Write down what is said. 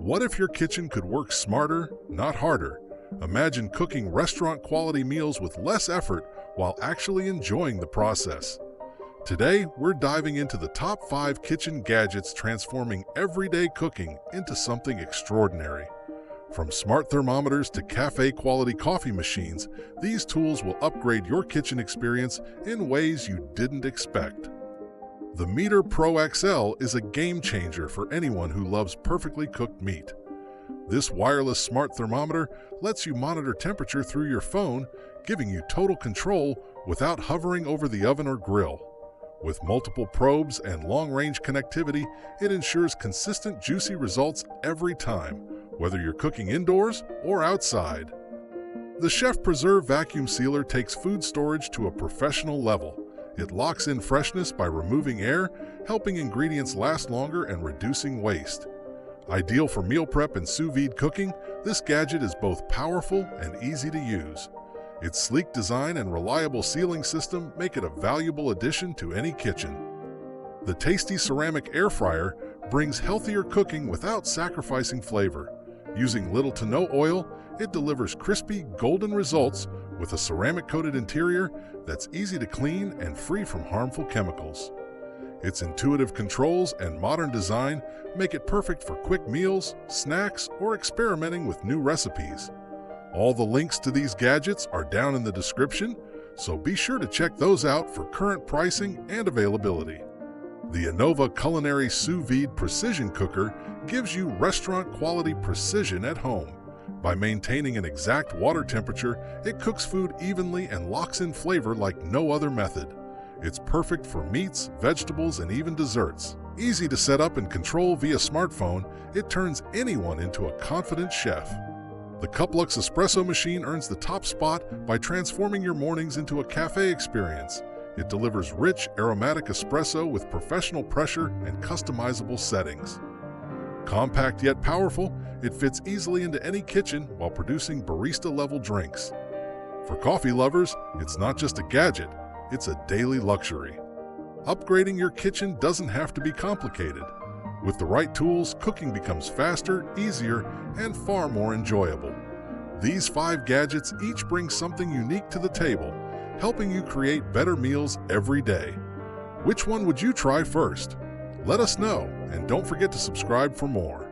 What if your kitchen could work smarter, not harder? Imagine cooking restaurant-quality meals with less effort while actually enjoying the process. Today, we're diving into the top 5 kitchen gadgets transforming everyday cooking into something extraordinary. From smart thermometers to cafe-quality coffee machines, these tools will upgrade your kitchen experience in ways you didn't expect. The Meter Pro XL is a game changer for anyone who loves perfectly cooked meat. This wireless smart thermometer lets you monitor temperature through your phone, giving you total control without hovering over the oven or grill. With multiple probes and long-range connectivity, it ensures consistent, juicy results every time, whether you're cooking indoors or outside. The Chef Preserve vacuum sealer takes food storage to a professional level. It locks in freshness by removing air, helping ingredients last longer and reducing waste. Ideal for meal prep and sous vide cooking, this gadget is both powerful and easy to use. Its sleek design and reliable sealing system make it a valuable addition to any kitchen. The tasty ceramic air fryer brings healthier cooking without sacrificing flavor. Using little to no oil, it delivers crispy, golden results with a ceramic-coated interior that's easy to clean and free from harmful chemicals. Its intuitive controls and modern design make it perfect for quick meals, snacks, or experimenting with new recipes. All the links to these gadgets are down in the description, so be sure to check those out for current pricing and availability. The Innova Culinary Sous Vide Precision Cooker gives you restaurant-quality precision at home. By maintaining an exact water temperature, it cooks food evenly and locks in flavor like no other method. It's perfect for meats, vegetables, and even desserts. Easy to set up and control via smartphone, it turns anyone into a confident chef. The Cuplux espresso machine earns the top spot by transforming your mornings into a cafe experience. It delivers rich, aromatic espresso with professional pressure and customizable settings. Compact yet powerful, it fits easily into any kitchen while producing barista-level drinks. For coffee lovers, it's not just a gadget, it's a daily luxury. Upgrading your kitchen doesn't have to be complicated. With the right tools, cooking becomes faster, easier, and far more enjoyable. These 5 gadgets each bring something unique to the table, helping you create better meals every day. Which one would you try first? Let us know, and don't forget to subscribe for more.